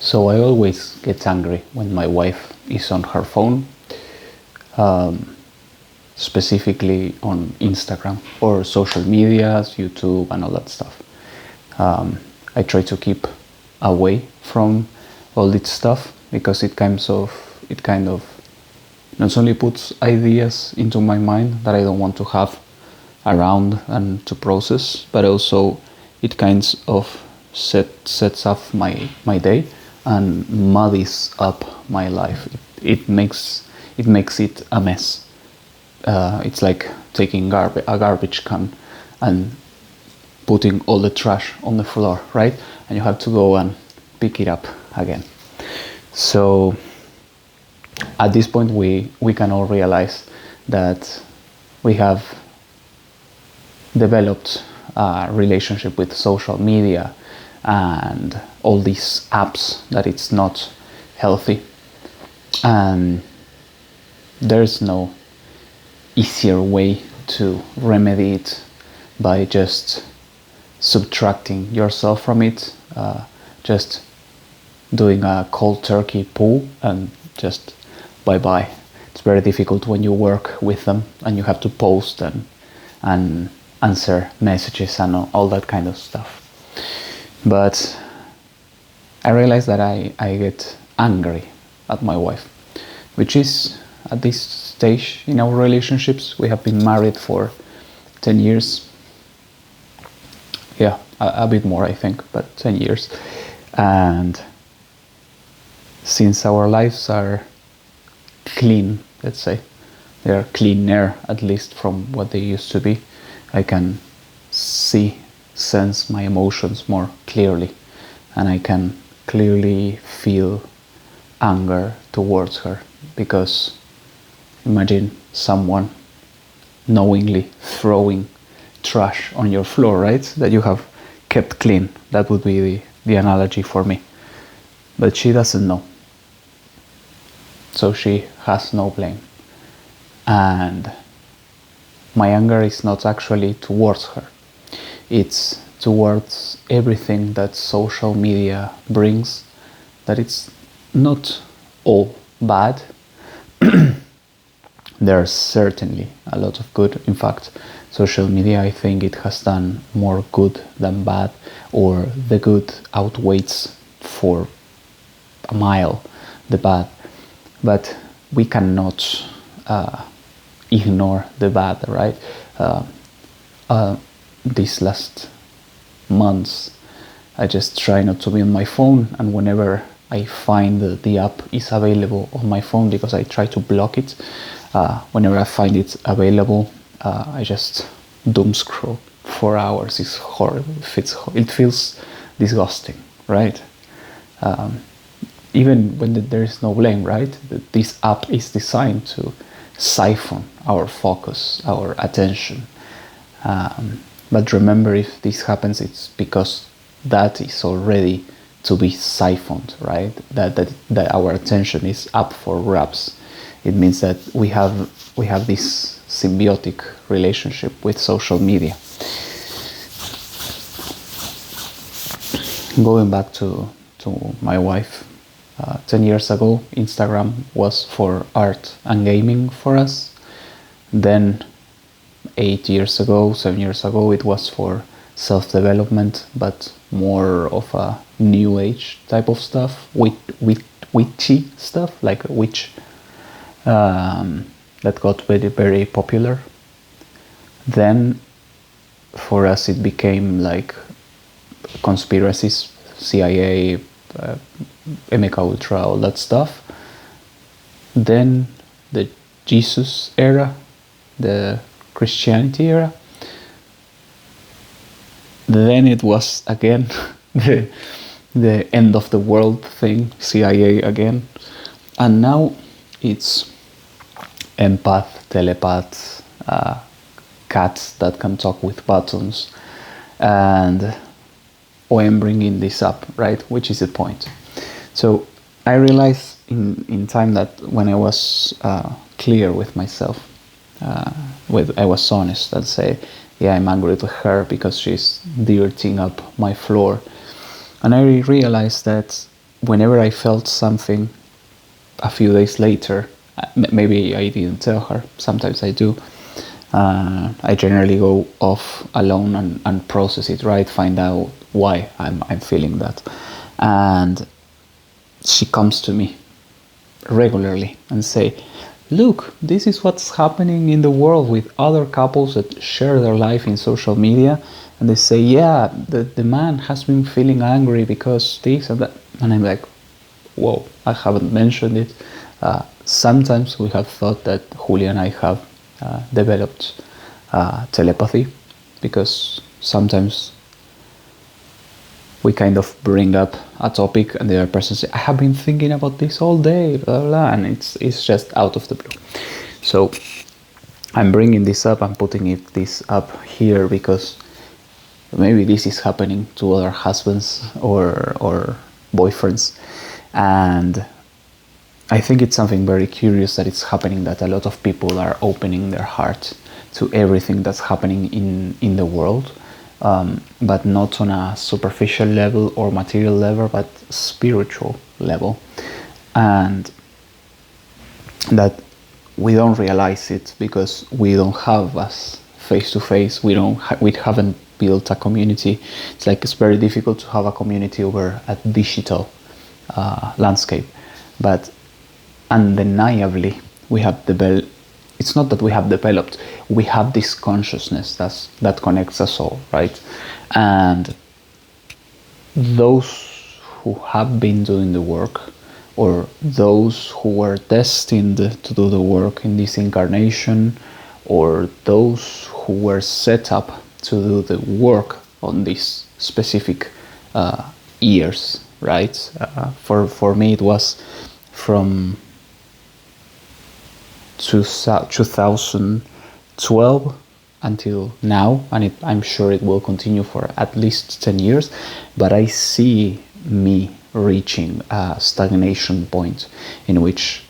So I always get angry when my wife is on her phone, specifically on Instagram or social medias, YouTube, and all that stuff. I try to keep away from all this stuff because it kind of not only puts ideas into my mind that I don't want to have around and to process, but also it kind of sets up my day and muddies up my life. It makes it a mess. It's like taking a garbage can and putting all the trash on the floor, right? And you have to go and pick it up again. So at this point we can all realize that we have developed a relationship with social media and all these apps that it's not healthy, and there's no easier way to remedy it by just subtracting yourself from it, just doing a cold turkey pull and just bye bye. It's very difficult when you work with them and you have to post and answer messages and all that kind of stuff. But I realized that I get angry at my wife, which is at this stage in our relationships. We have been married for 10 years. Yeah, a bit more I think, but 10 years. And since our lives are clean, let's say, they are cleaner at least from what they used to be, I can sense my emotions more clearly, and I can clearly feel anger towards her, because imagine someone knowingly throwing trash on your floor, right, that you have kept clean. That would be the analogy for me. But she doesn't know, so she has no blame. And my anger is not actually towards her, it's towards everything that social media brings, that it's not all bad. There's certainly a lot of good. In fact, social media, I think it has done more good than bad, or the good outweighs for a mile the bad. But we cannot ignore the bad, right? These last months, I just try not to be on my phone, and whenever I find the app is available on my phone, because I try to block it, whenever I find it available, I just doom scroll for hours. It's horrible. It feels disgusting, right? Even when there is no blame, right? This app is designed to siphon our focus, our attention. But remember, if this happens, it's because that is already to be siphoned, right? That our attention is up for grabs. It means that we have this symbiotic relationship with social media. Going back to my wife, 10 years ago, Instagram was for art and gaming for us. Then 7 years ago, it was for self-development, but more of a new age type of stuff, witchy stuff, like a witch, that got very, very popular. Then for us it became like conspiracies, CIA, MK Ultra, all that stuff. Then the Jesus era, the Christianity era. Then it was again the end of the world thing, CIA again. And now it's empath, telepath, cats that can talk with buttons, and I'm bringing this up, right? Which is the point. So I realized in time that when I was clear with myself, I was honest and say, yeah, I'm angry with her because she's dirtying up my floor. And I realized that whenever I felt something a few days later, maybe I didn't tell her, sometimes I do, I generally go off alone and process it, right? Find out why I'm feeling that. And she comes to me regularly and say, look, this is what's happening in the world with other couples that share their life in social media. And they say, yeah, the man has been feeling angry because this and that. And I'm like, whoa, I haven't mentioned it. Sometimes we have thought that Julia and I have developed telepathy, because sometimes we kind of bring up a topic and the other person says, I have been thinking about this all day, blah, blah, blah, and it's just out of the blue. So I'm bringing this up, I'm putting this up here because maybe this is happening to other husbands or boyfriends. And I think it's something very curious that it's happening, that a lot of people are opening their heart to everything that's happening in the world, but not on a superficial level or material level, but spiritual level. And that we don't realize it because we don't have us face to face. We haven't built a community. It's like it's very difficult to have a community over a digital landscape, but undeniably we have developed. It's not that we have developed, we have this consciousness that connects us all, right? And those who have been doing the work, or those who were destined to do the work in this incarnation, or those who were set up to do the work on these specific years, right? For me it was from 2012 until now, and I'm sure it will continue for at least 10 years, but I see me reaching a stagnation point in which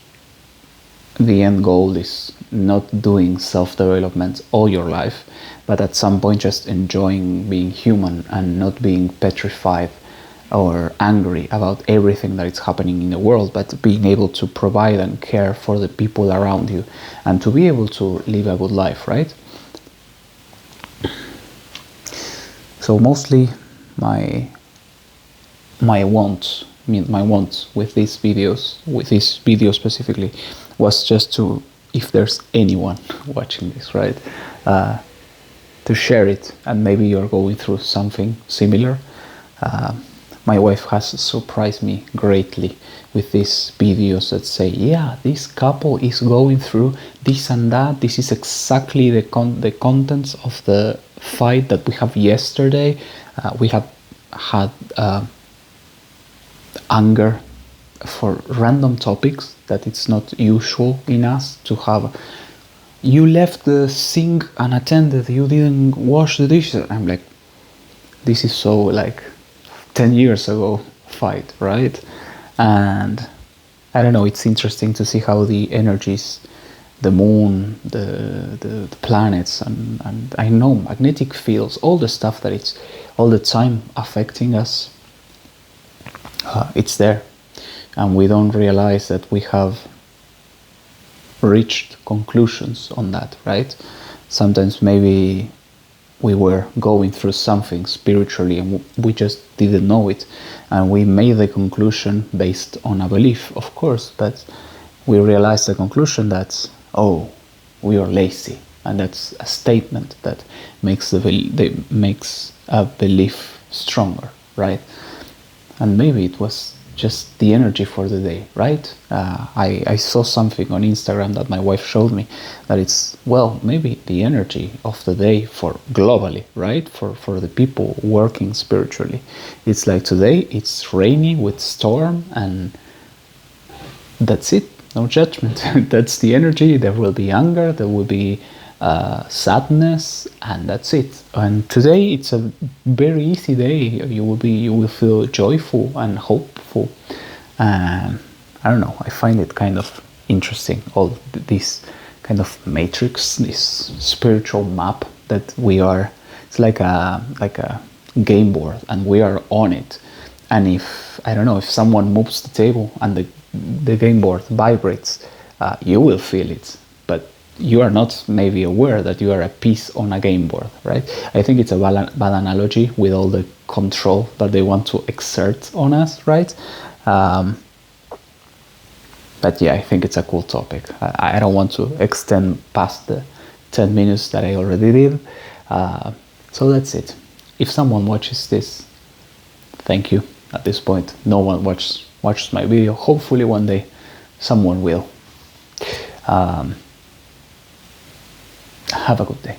the end goal is not doing self-development all your life, but at some point just enjoying being human and not being petrified or angry about everything that is happening in the world, but being able to provide and care for the people around you and to be able to live a good life, right? So mostly my want with these videos, with this video specifically, was just to, if there's anyone watching this, right, to share it, and maybe you're going through something similar. My wife has surprised me greatly with these videos that say, yeah, this couple is going through this and that. This is exactly the contents of the fight that we have yesterday. We have had anger for random topics that it's not usual in us to have. You left the sink unattended, you didn't wash the dishes. I'm like, this is so like 10 years ago fight, right? And I don't know, it's interesting to see how the energies, the moon, the planets, and I know magnetic fields, all the stuff that it's all the time affecting us, it's there. And we don't realize that we have reached conclusions on that, right? Sometimes maybe we were going through something spiritually and we just didn't know it, and we made the conclusion based on a belief, of course, but we realized the conclusion that, oh, we are lazy, and that's a statement that makes makes a belief stronger, right? And maybe it was just the energy for the day, right? I saw something on Instagram that my wife showed me, that it's, well, maybe the energy of the day for globally, right? For the people working spiritually. It's like today, it's rainy with storm, and that's it, no judgment. That's the energy. There will be anger, there will be sadness, and that's it. And today it's a very easy day. You will feel joyful and hopeful. I don't know, I find it kind of interesting, all this kind of matrix, this spiritual map that we are. It's like a game board, and we are on it. And if, I don't know, if someone moves the table and the game board vibrates, you will feel it, but you are not maybe aware that you are a piece on a game board, right? I think it's a bad analogy with all the control that they want to exert on us, right? But yeah, I think it's a cool topic. I don't want to extend past the 10 minutes that I already did. So that's it. If someone watches this, thank you. At this point, no one watches my video. Hopefully one day someone will. Have a good day.